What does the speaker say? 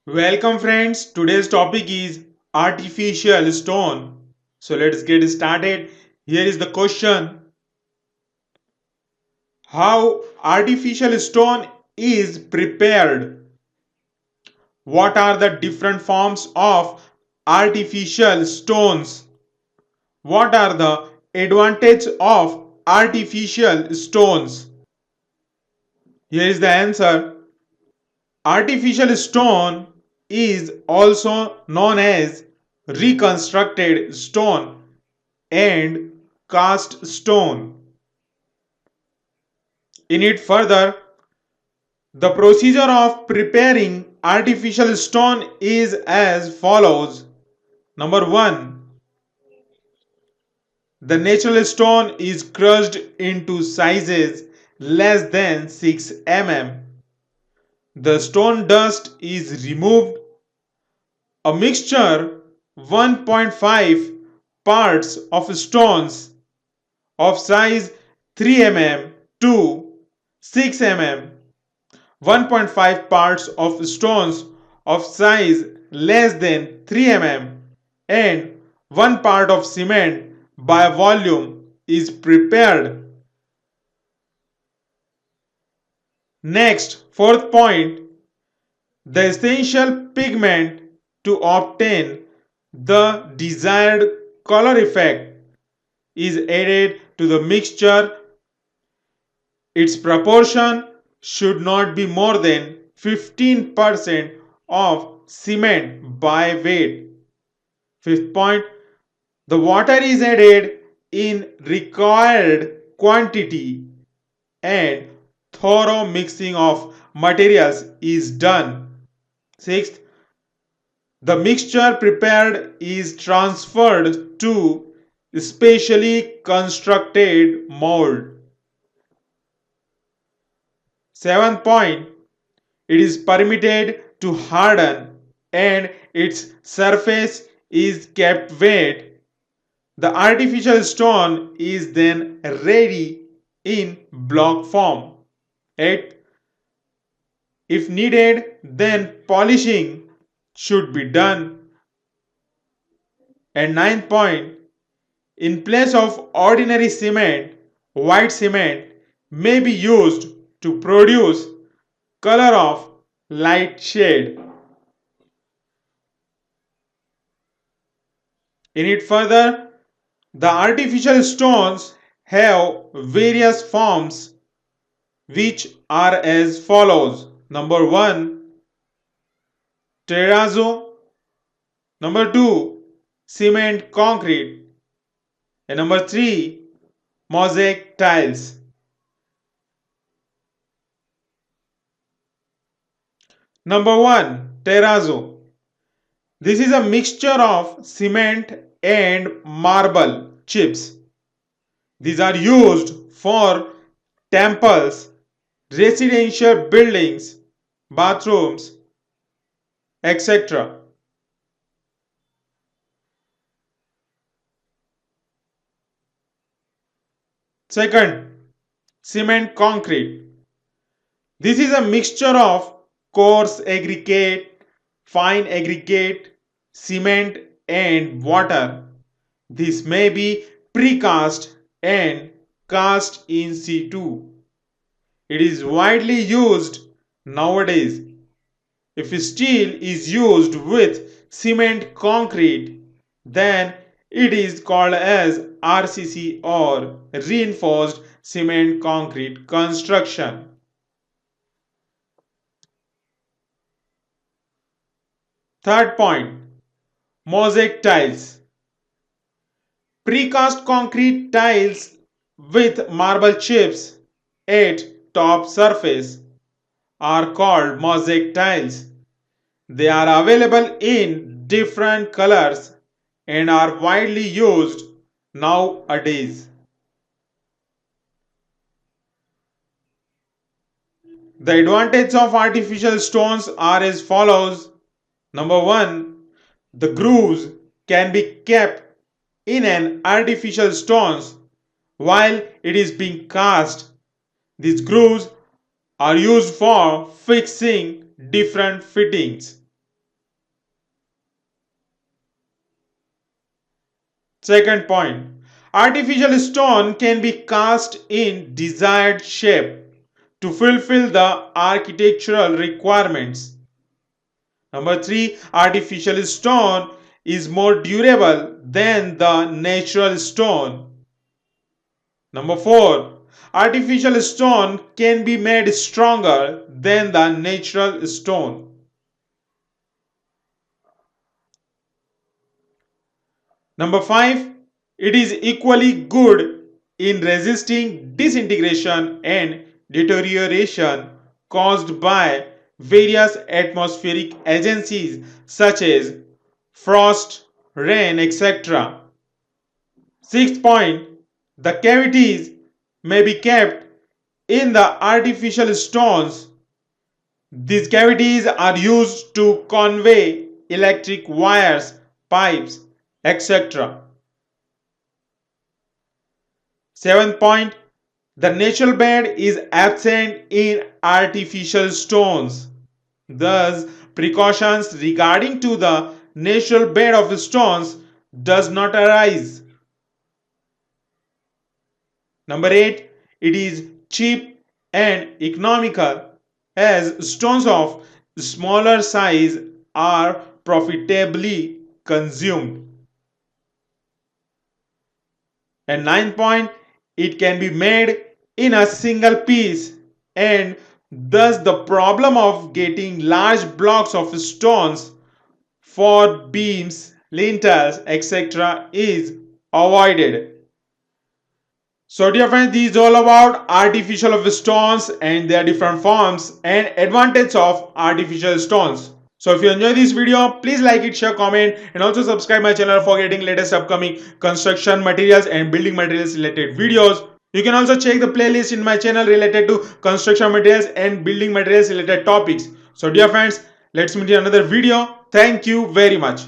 Welcome friends. Today's topic is artificial stone. So let's get started. Here is the question. How artificial stone is prepared? What are the different forms of artificial stones? What are the advantages of artificial stones? Here is the answer. Artificial stone is also known as reconstructed stone and cast stone. In it further, the procedure of preparing artificial stone is as follows. Number 1, the natural stone is crushed into sizes less than 6 mm. The stone dust is removed. A mixture 1.5 parts of stones of size 3 mm to 6 mm, 1.5 parts of stones of size less than 3 mm, and 1 part of cement by volume is prepared. Next, fourth point, the essential pigment to obtain the desired color effect is added to the mixture. Its proportion should not be more than 15% of cement by weight. Fifth point, the water is added in required quantity and thorough mixing of materials is done. Sixth, the mixture prepared is transferred to specially constructed mold. Seventh point, it is permitted to harden and its surface is kept wet. The artificial stone is then ready in block form. 8. If needed, then polishing should be done. And ninth point, in place of ordinary cement, white cement may be used to produce color of light shade. In it further, the artificial stones have various forms which are as follows. Number 1, terrazzo. Number 2, cement concrete. And number 3, mosaic tiles. Number 1, terrazzo. This is a mixture of cement and marble chips. These are used for temples, residential buildings, bathrooms, etc. Second, cement concrete. This is a mixture of coarse aggregate, fine aggregate, cement, and water. This may be precast and cast in situ. It is widely used nowadays. If steel is used with cement concrete, then it is called as R.C.C or reinforced cement concrete construction. Third point, mosaic tiles. Precast concrete tiles with marble chips at top surface are called mosaic tiles. They are available in different colors and are widely used nowadays. The advantages of artificial stones are as follows. Number 1, the grooves can be kept in an artificial stones while it is being cast. These grooves are used for fixing different fittings. Second point, artificial stone can be cast in desired shape to fulfill the architectural requirements. Number 3, artificial stone is more durable than the natural stone. Number 4, artificial stone can be made stronger than the natural stone. Number 5, it is equally good in resisting disintegration and deterioration caused by various atmospheric agencies such as frost, rain, etc. Sixth point, the cavities may be kept in the artificial stones. These cavities are used to convey electric wires, pipes, etc. Seventh point, the natural bed is absent in artificial stones. Thus, precautions regarding to the natural bed of stones does not arise. Number 8, it is cheap and economical as stones of smaller size are profitably consumed. And 9 point, it can be made in a single piece and thus the problem of getting large blocks of stones for beams, lintels, etc. is avoided. So dear friends, this is all about artificial of stones and their different forms and advantage of artificial stones. So if you enjoy this video, please like it, share, comment and also subscribe my channel for getting latest upcoming construction materials and building materials related videos. You can also check the playlist in my channel related to construction materials and building materials related topics. So dear friends, let's meet in another video. Thank you very much.